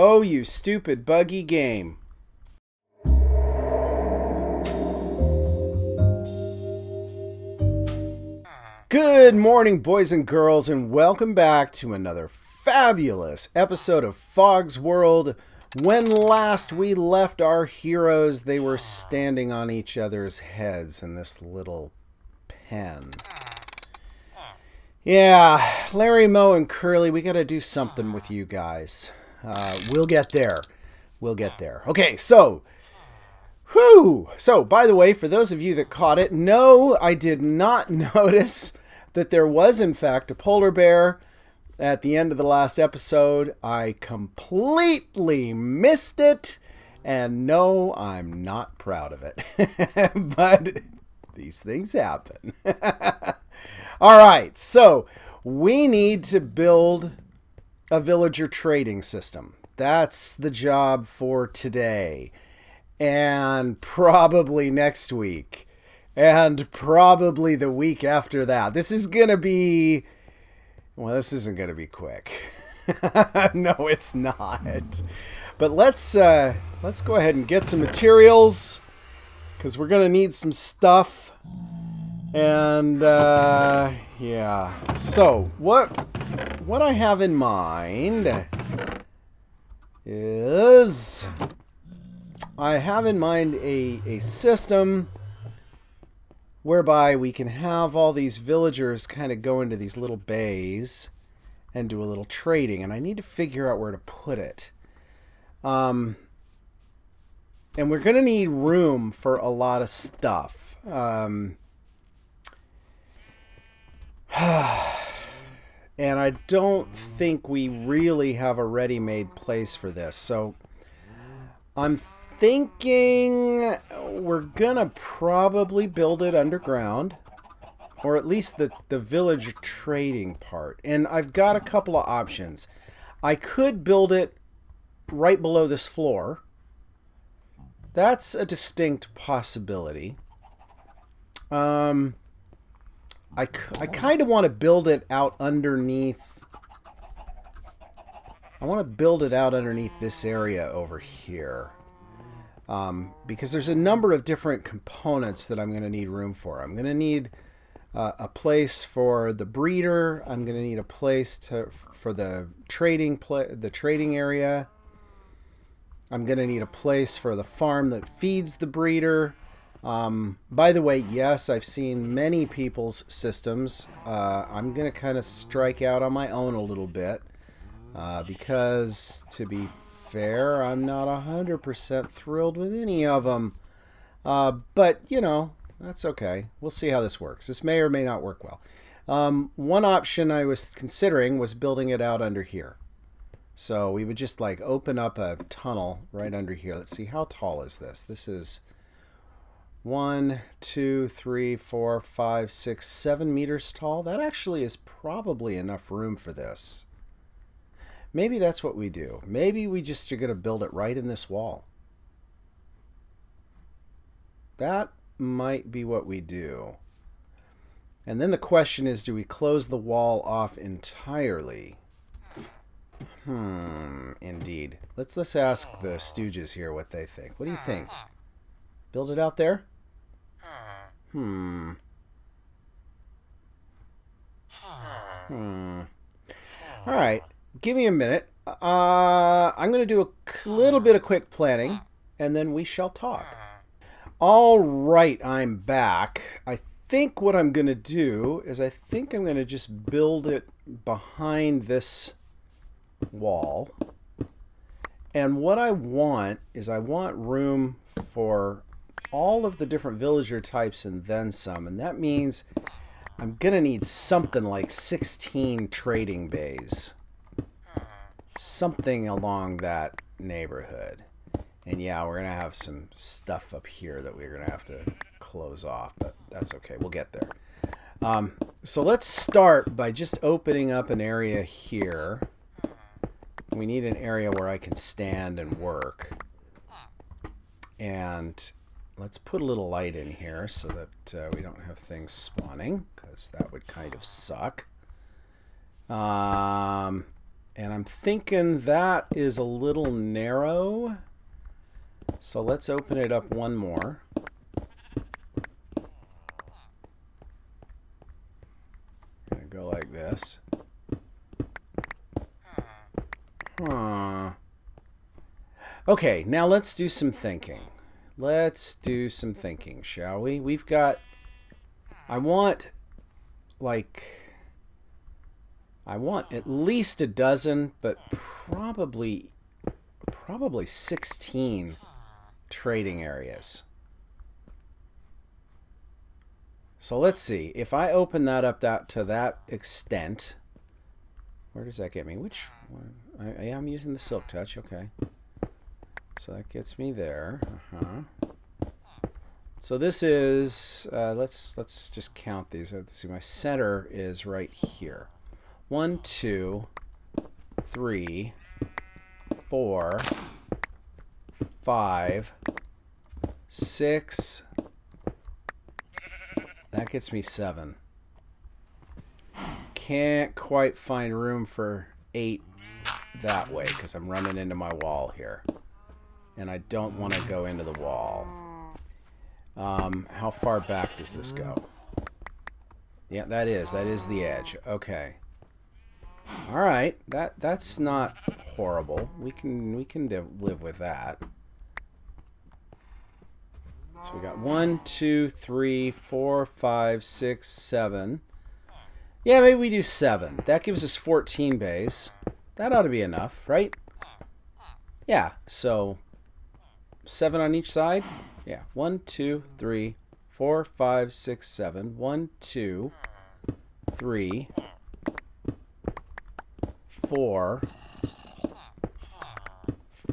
Oh, you stupid buggy game. Good morning, boys and girls, and welcome back to another fabulous episode of Fog's World. When last we left our heroes, they were standing on each other's heads in this little pen. Yeah, Larry, Moe, and Curly, we gotta do something with you guys. We'll get there. We'll get there. Okay, so... Whew! So, by the way, for those of you that caught it, no, I did not notice that there was, in fact, a polar bear at the end of the last episode. I completely missed it, and no, I'm not proud of it. But these things happen. All right, so we need to build a villager trading system. That's the job for today. And probably next week, and probably the week after that. This is going to be, well, this isn't going to be quick. No, it's not. But let's go ahead and get some materials, because we're going to need some stuff. And, yeah. So, what I have in mind is... I have in mind a system whereby we can have all these villagers kind of go into these little bays and do a little trading, and I need to figure out where to put it. And we're going to need room for a lot of stuff. And I don't think we really have a ready-made place for this, so I'm thinking we're gonna probably build it underground, or at least the village trading part. And I've got a couple of options. I could build it right below this floor. That's a distinct possibility. I kind of want to build it out underneath. I want to build it out underneath this area over here. Because there's a number of different components that I'm going to need room for. I'm going to need a place for the breeder. I'm going to need a place for the trading area. I'm going to need a place for the farm that feeds the breeder. By the way, yes, I've seen many people's systems. I'm going to kind of strike out on my own a little bit because, to be fair, I'm not 100% thrilled with any of them. But, you know, that's okay. We'll see how this works. This may or may not work well. One option I was considering was building it out under here. So we would just like open up a tunnel right under here. Let's see, how tall is this? This is 1, 2, 3, 4, 5, 6, 7 meters tall. That actually is probably enough room for this. Maybe that's what we do. Maybe we just are going to build it right in this wall. That might be what we do. And then the question is, do we close the wall off entirely? Indeed. Let's ask the Stooges here what they think. What do you think? Build it out there? All right. Give me a minute. I'm going to do a little bit of quick planning, and then we shall talk. All right, I'm back. I think what I'm going to do is I think I'm going to just build it behind this wall. And what I want is I want room for all of the different villager types and then some. And that means I'm going to need something like 16 trading bays. Something along that neighborhood. And yeah, we're going to have some stuff up here that we're going to have to close off, but that's okay. We'll get there. So let's start by just opening up an area here. We need an area where I can stand and work. And let's put a little light in here so that we don't have things spawning, because that would kind of suck. And I'm thinking that is a little narrow. So let's open it up one more. Gonna go like this. Huh. Okay, now let's do some thinking. Let's do some thinking, shall we? We've got... I want at least a dozen, but probably 16 trading areas. So let's see. If I open that up to that extent, where does that get me? Which one? I am using the Silk Touch. Okay. So that gets me there. So this is, let's just count these. Let's see, my center is right here. 1, 2, 3, 4, 5, 6. That gets me 7. Can't quite find room for 8 that way because I'm running into my wall here. And I don't want to go into the wall. How far back does this go? Yeah, that is the edge. Okay. All right, that's not horrible. We can live with that. So we got 1, 2, 3, 4, 5, 6, 7. Yeah, maybe we do 7. That gives us 14 bays. That ought to be enough, right? Yeah. So 7 on each side. Yeah. 1, 2, 3, 4, 5, 6, 7. 1, 2, 3, 4,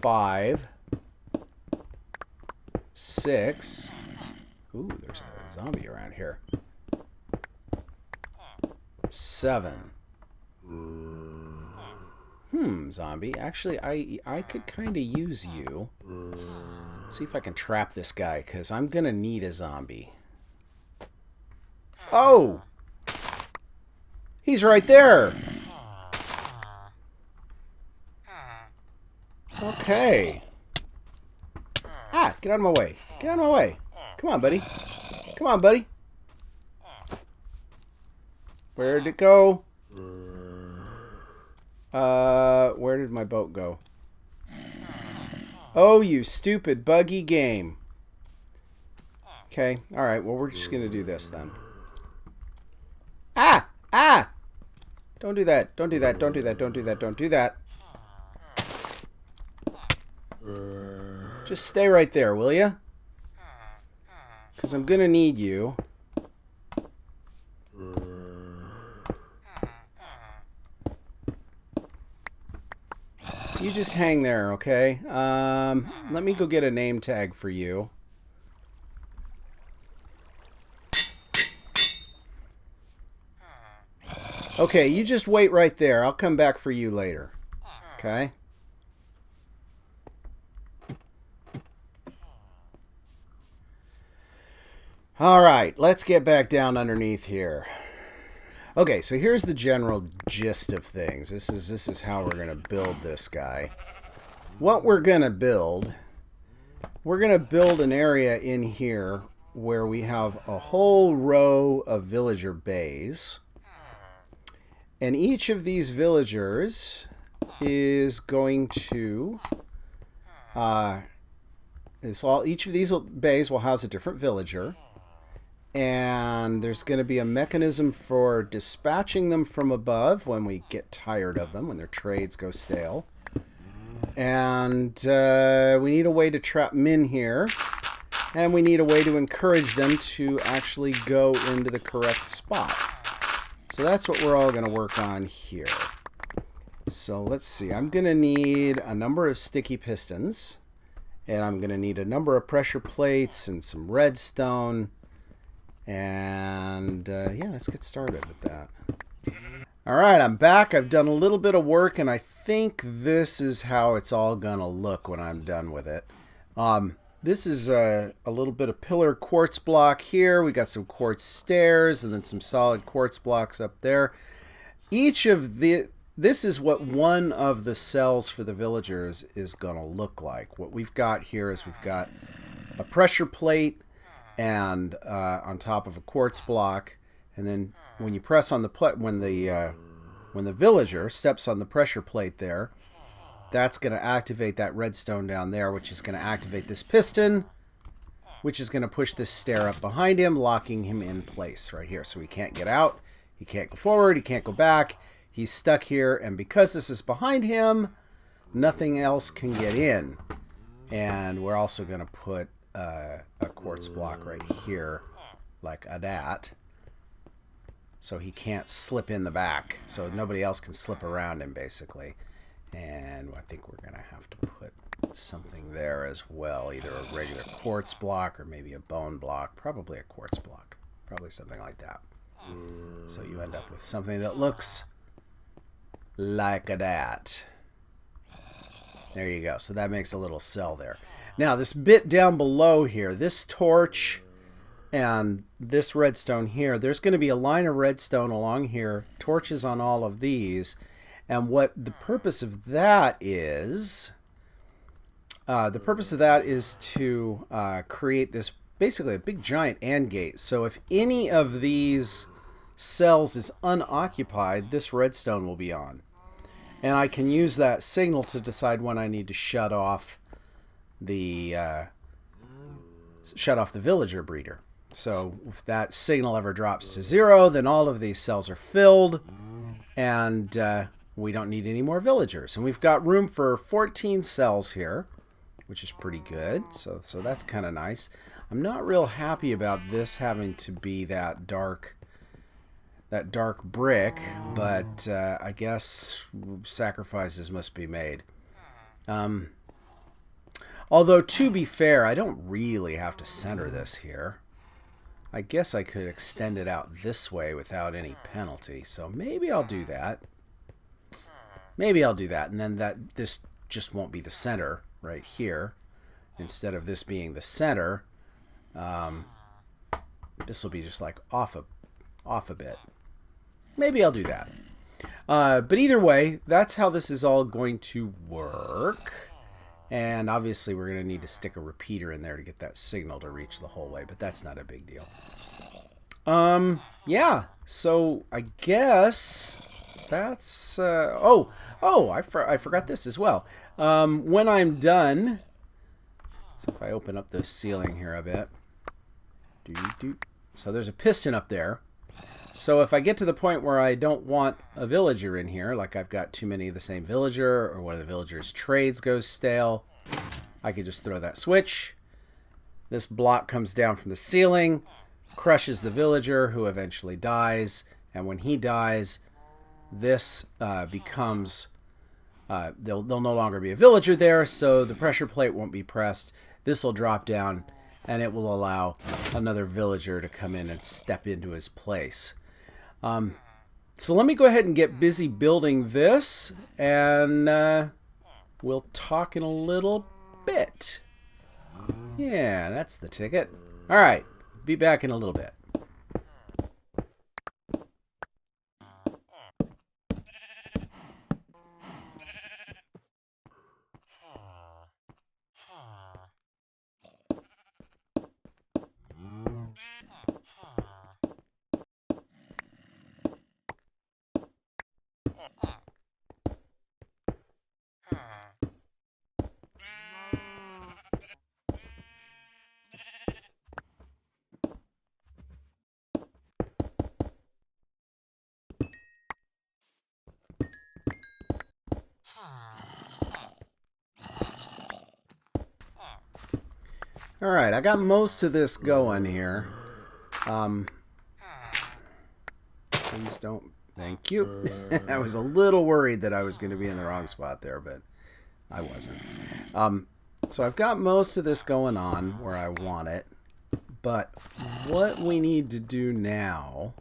5, 6. Ooh, there's a zombie around here. 7. Zombie. Actually, I could kind of use you. See if I can trap this guy, because I'm going to need a zombie. Oh! He's right there! Okay. Ah, get out of my way. Get out of my way. Come on, buddy. Come on, buddy. Where'd it go? Where did my boat go? Oh, you stupid buggy game. Okay, alright, well, we're just gonna do this then. Ah! Ah! Don't do that. Don't do that. Don't do that. Don't do that. Don't do that. Just stay right there, will ya? Because I'm gonna need you. You just hang there, okay? Let me go get a name tag for you. Okay, you just wait right there. I'll come back for you later. Okay? Alright, let's get back down underneath here. Okay, so here's the general gist of things. This is how we're going to build this guy. What we're going to build an area in here where we have a whole row of villager bays. And each of these villagers is going to... each of these bays will house a different villager. And there's going to be a mechanism for dispatching them from above when we get tired of them, when their trades go stale. And we need a way to trap them in here. And we need a way to encourage them to actually go into the correct spot. So that's what we're all going to work on here. So let's see. I'm going to need a number of sticky pistons. And I'm going to need a number of pressure plates and some redstone. And yeah, let's get started with that. Alright, I'm back. I've done a little bit of work, and I think this is how it's all gonna look when I'm done with it. This is a little bit of pillar quartz block here. We got some quartz stairs and then some solid quartz blocks up there. Each of this is what one of the cells for the villagers is going to look like. What we've got here is we've got a pressure plate and on top of a quartz block, and then when you press on the when the villager steps on the pressure plate there, that's going to activate that redstone down there, which is going to activate this piston, which is going to push this stair up behind him, locking him in place right here. So he can't get out, he can't go forward, he can't go back. He's stuck here, and because this is behind him, nothing else can get in. And we're also going to put a quartz block right here, like that, so he can't slip in the back. So nobody else can slip around him, basically. And I think we're going to have to put something there as well, either a regular quartz block or maybe a bone block. Probably a quartz block. Probably something like that. So you end up with something that looks like that. There you go. So that makes a little cell there. Now this bit down below here, this torch and this redstone here, there's going to be a line of redstone along here, torches on all of these. And what the purpose of that is, to create this, basically a big giant AND gate. So if any of these cells is unoccupied, this redstone will be on. And I can use that signal to decide when I need to shut off the villager breeder. So if that signal ever drops to 0, then all of these cells are filled, and we don't need any more villagers. And we've got room for 14 cells here, which is pretty good. So that's kind of nice. I'm not real happy about this having to be that dark brick, but I guess sacrifices must be made. Although, to be fair, I don't really have to center this here. I guess I could extend it out this way without any penalty, so maybe I'll do that. Maybe I'll do that, and then this just won't be the center right here. Instead of this being the center, this will be just like off a bit. Maybe I'll do that. But either way, that's how this is all going to work. And obviously we're going to need to stick a repeater in there to get that signal to reach the whole way, but that's not a big deal. Yeah, so I guess that's... I forgot this as well. When I'm done... So if I open up the ceiling here a bit... So there's a piston up there. So if I get to the point where I don't want a villager in here, like I've got too many of the same villager, or one of the villagers' trades goes stale, I could just throw that switch. This block comes down from the ceiling, crushes the villager, who eventually dies, and when he dies, this becomes... there'll no longer be a villager there, so the pressure plate won't be pressed. This will drop down, and it will allow another villager to come in and step into his place. So let me go ahead and get busy building this, and we'll talk in a little bit. Yeah, that's the ticket. All right, be back in a little bit. All right, I got most of this going here. Please don't. Thank you. I was a little worried that I was going to be in the wrong spot there, but I wasn't. So I've got most of this going on where I want it. But what we need to do now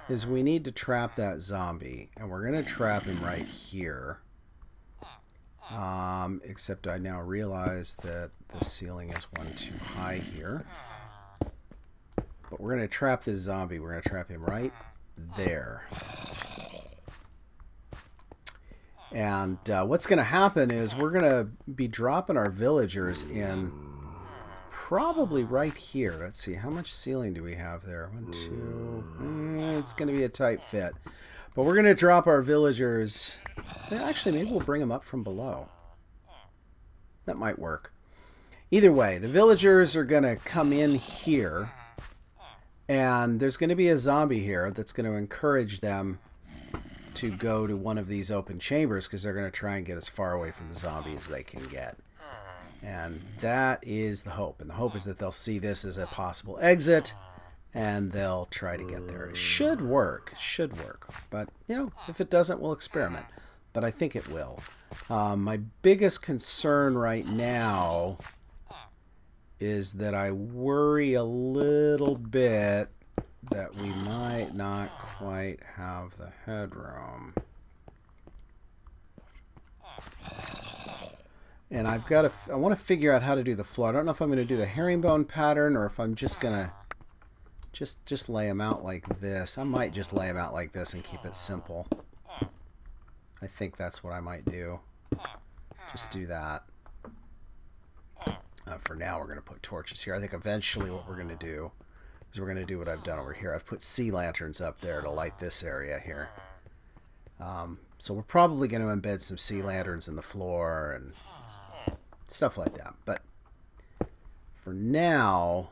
is we need to trap that zombie. And we're going to trap him right here. Except I now realize that the ceiling is one too high here. But we're going to trap this zombie. We're going to trap him right there. And what's going to happen is we're going to be dropping our villagers in probably right here. Let's see, how much ceiling do we have there? 1, 2. It's going to be a tight fit. But we're going to drop our villagers. Actually, maybe we'll bring them up from below. That might work. Either way, the villagers are going to come in here. And there's going to be a zombie here that's going to encourage them to go to one of these open chambers because they're going to try and get as far away from the zombie as they can get. And that is the hope. And the hope is that they'll see this as a possible exit and they'll try to get there. It should work. It should work. But, you know, if it doesn't, we'll experiment. But I think it will. My biggest concern right now is that I worry a little bit that we might not quite have the headroom. And I've got to, I want to figure out how to do the floor. I don't know if I'm going to do the herringbone pattern or if I'm just going to just lay them out like this. I might just lay them out like this and keep it simple. I think that's what I might do. Just do that. For now, we're going to put torches here. I think eventually what we're going to do is we're going to do what I've done over here. I've put sea lanterns up there to light this area here. So we're probably going to embed some sea lanterns in the floor and stuff like that. But for now,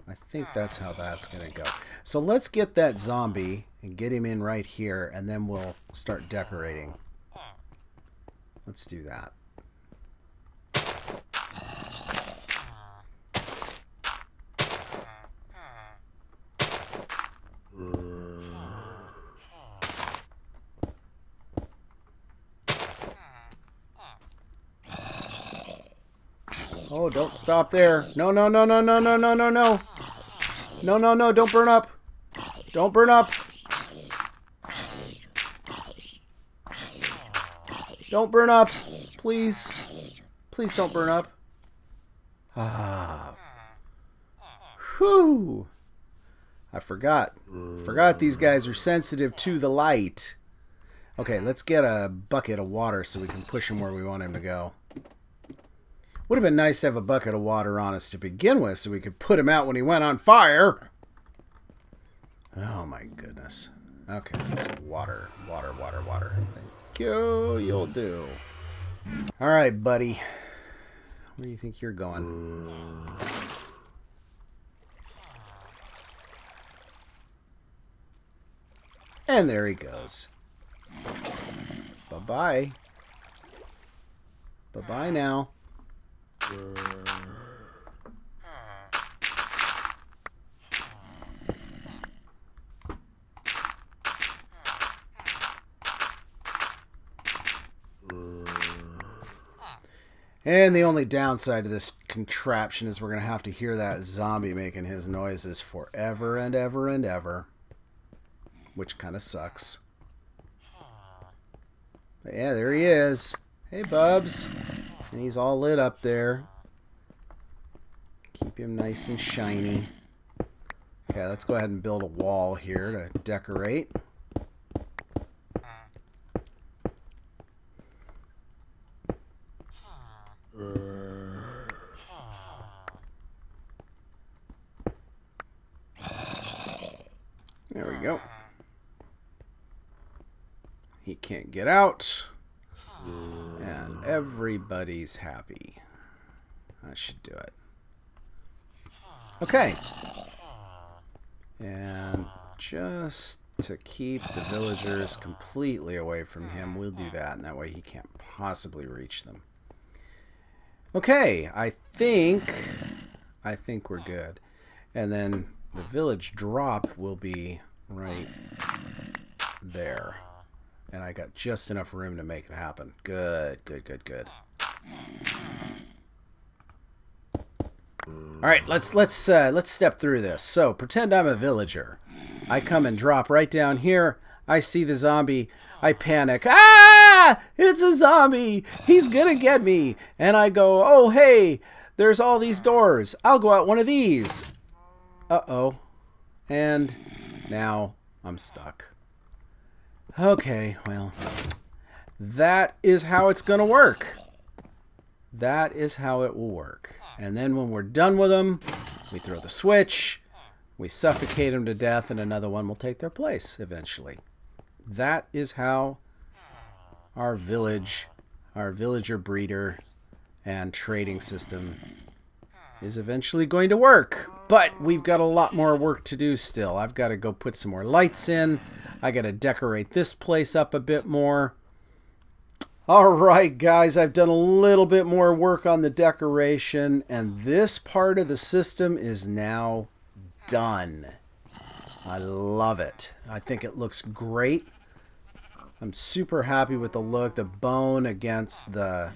I think that's how that's going to go. So let's get that zombie and get him in right here, and then we'll start decorating. Let's do that. Oh, don't stop there. No, no, no, no, no, no, no, no, no. No, no, no, don't burn up. Don't burn up. Don't burn up. Please. Please don't burn up. Ah. Whew. I forgot. Forgot these guys are sensitive to the light. Okay, let's get a bucket of water so we can push him where we want him to go. Would have been nice to have a bucket of water on us to begin with so we could put him out when he went on fire. Oh my goodness. Okay, let's see. Water, water, water, water. Thank you. You'll do. All right, buddy. Where do you think you're going? And there he goes. Bye-bye. Bye-bye now. And the only downside to this contraption is we're going to have to hear that zombie making his noises forever and ever and ever. Which kind of sucks. But yeah, there he is. Hey, Bubs. And he's all lit up there. Keep him nice and shiny. Okay, let's go ahead and build a wall here to decorate. There we go. He can't get out. And everybody's happy. I should do it. Okay. And just to keep the villagers completely away from him, we'll do that. And that way he can't possibly reach them. Okay. I think we're good. And then the village drop will be right there. And I got just enough room to make it happen. Good, good, good, good. All right, let's step through this. So, pretend I'm a villager. I come and drop right down here. I see the zombie. I panic. Ah! It's a zombie. He's gonna get me. And I go, oh, hey, there's all these doors. I'll go out one of these. Uh-oh. And now I'm stuck. Okay, well, That is how it's going to work. That is how it will work. And then when we're done with them, we throw the switch, we suffocate them to death, and another one will take their place eventually. That is how our villager breeder and trading system is eventually going to work. But we've got a lot more work to do still. I've got to go put some more lights in. I got to decorate this place up a bit more. All right, guys, I've done a little bit more work on the decoration, and this part of the system is now done. I love it. I think it looks great. I'm super happy with the look. The bone against the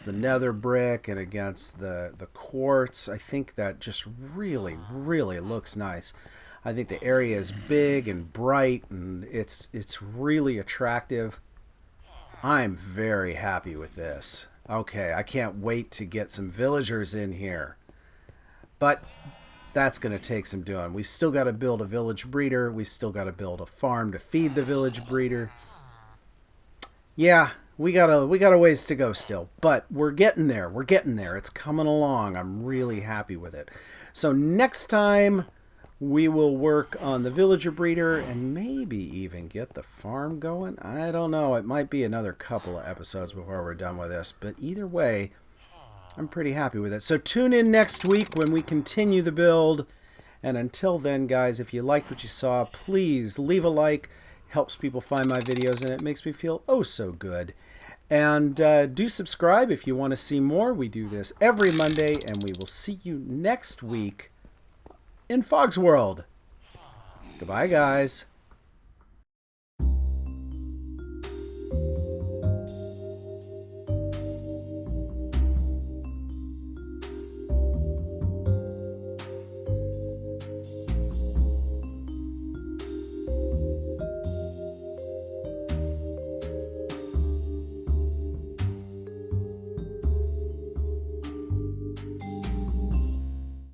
nether brick and against the quartz. I think that just really, really looks nice. I think the area is big and bright, and it's really attractive. I'm very happy with this. Okay, I can't wait to get some villagers in here. But that's going to take some doing. We've still got to build a village breeder. We've still got to build a farm to feed the village breeder. Yeah, we got a ways to go still, but we're getting there. We're getting there. It's coming along. I'm really happy with it. So next time we will work on the villager breeder and maybe even get the farm going. I don't know. It might be another couple of episodes before we're done with this, but either way, I'm pretty happy with it. So tune in next week when we continue the build. And until then, guys, if you liked what you saw, please leave a like. Helps people find my videos, and it makes me feel oh so good. And do subscribe if you want to see more. We do this every Monday, and we will see you next week in Fog's World. Goodbye, guys.